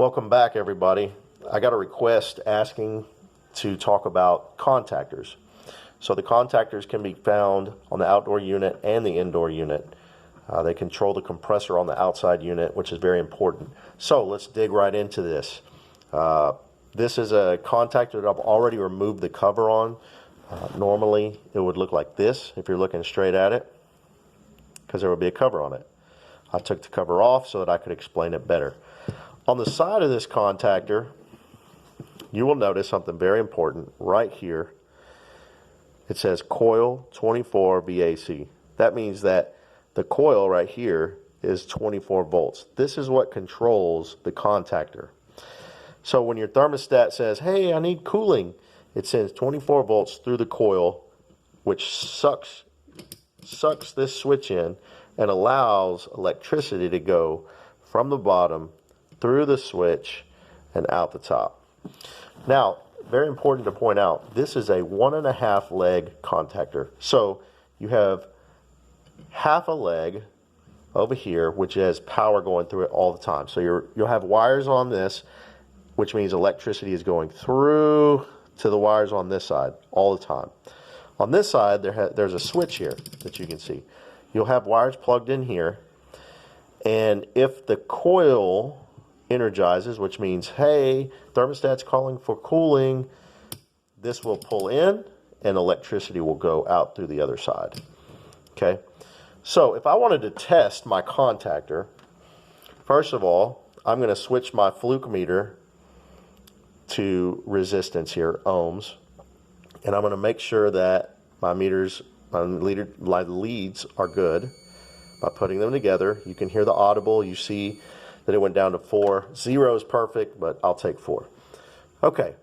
Welcome back, everybody. I got a request asking to talk about contactors. So the contactors can be found on the outdoor unit and the indoor unit. They control the compressor on the outside unit, which is very important. So let's dig right into this. This is a contactor that I've already removed the cover on. Normally it would look like this if you're looking straight at it, because there would be a cover on it. I took the cover off so that I could explain it better. On the side of this contactor, you will notice something very important right here. It says coil 24 VAC. That means that the coil right here is 24 volts. This is what controls the contactor. So when your thermostat says, hey, I need cooling, it sends 24 volts through the coil, which sucks this switch in and allows electricity to go from the bottom through the switch and out the top. Now, very important to point out, this is a 1.5 leg contactor. So you have half a leg over here, which has power going through it all the time. So you'll have wires on this, which means electricity is going through to the wires on this side all the time. On this side, there's a switch here that you can see. You'll have wires plugged in here, and if the coil energizes, which means, hey, thermostat's calling for cooling, this will pull in and electricity will go out through the other side. Okay, so if I wanted to test my contactor, first of all, I'm going to switch my fluke meter to resistance here, ohms, and I'm going to make sure that my leads are good by putting them together. You can hear the audible. You see that it went down to 4. 0 is perfect, but I'll take 4. Okay,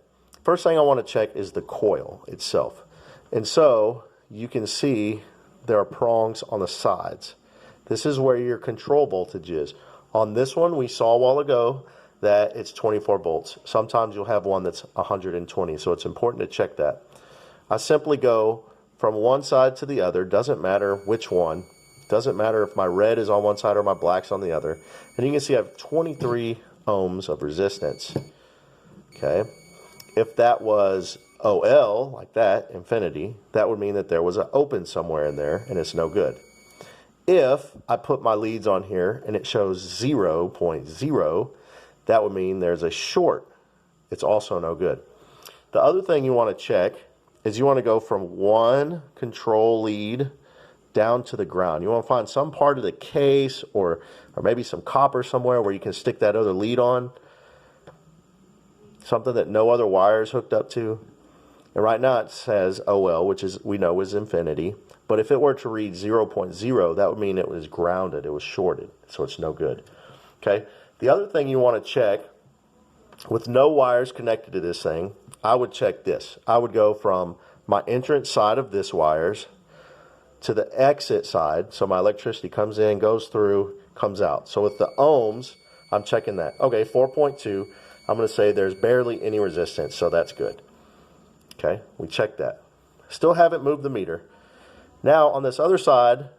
first thing I want to check is the coil itself. And so you can see there are prongs on the sides. This is where your control voltage is. On this one, we saw a while ago that it's 24 volts. Sometimes you'll have one that's 120, so it's important to check that. I simply go from one side to the other, doesn't matter which one. Doesn't matter if my red is on one side or my black's on the other. And you can see I have 23 ohms of resistance. Okay. If that was OL, like that, infinity, that would mean that there was an open somewhere in there and it's no good. If I put my leads on here and it shows 0.0, that would mean there's a short. It's also no good. The other thing you want to check is you want to go from one control lead down to the ground. You want to find some part of the case or maybe some copper somewhere where you can stick that other lead on. Something that no other wire is hooked up to. And right now it says OL, which is we know is infinity. But if it were to read 0.0, that would mean it was grounded. It was shorted. So it's no good. Okay. The other thing you want to check, with no wires connected to this thing, I would check this. I would go from my entrance side of this wires to the exit side, so my electricity comes in, goes through, comes out. So with the ohms, I'm checking that. Okay, 4.2, I'm going to say there's barely any resistance, so that's good. Okay, we checked that. Still haven't moved the meter. Now on this other side,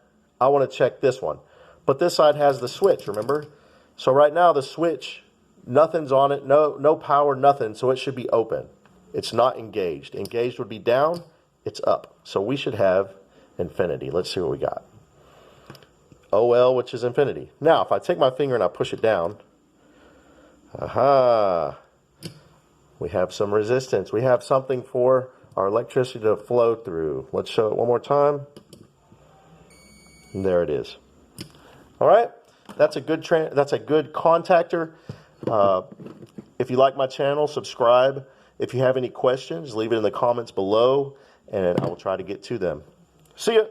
I want to check this one. But this side has the switch, remember? So right now the switch, nothing's on it, no power, nothing, so it should be open. It's not engaged. Engaged would be down, it's up. So we should have infinity. Let's see what we got. OL, which is infinity. Now, if I take my finger and I push it down, we have some resistance. We have something for our electricity to flow through. Let's show it one more time. And there it is. All right, that's a good contactor. If you like my channel, subscribe. If you have any questions, leave it in the comments below, and I will try to get to them. See ya.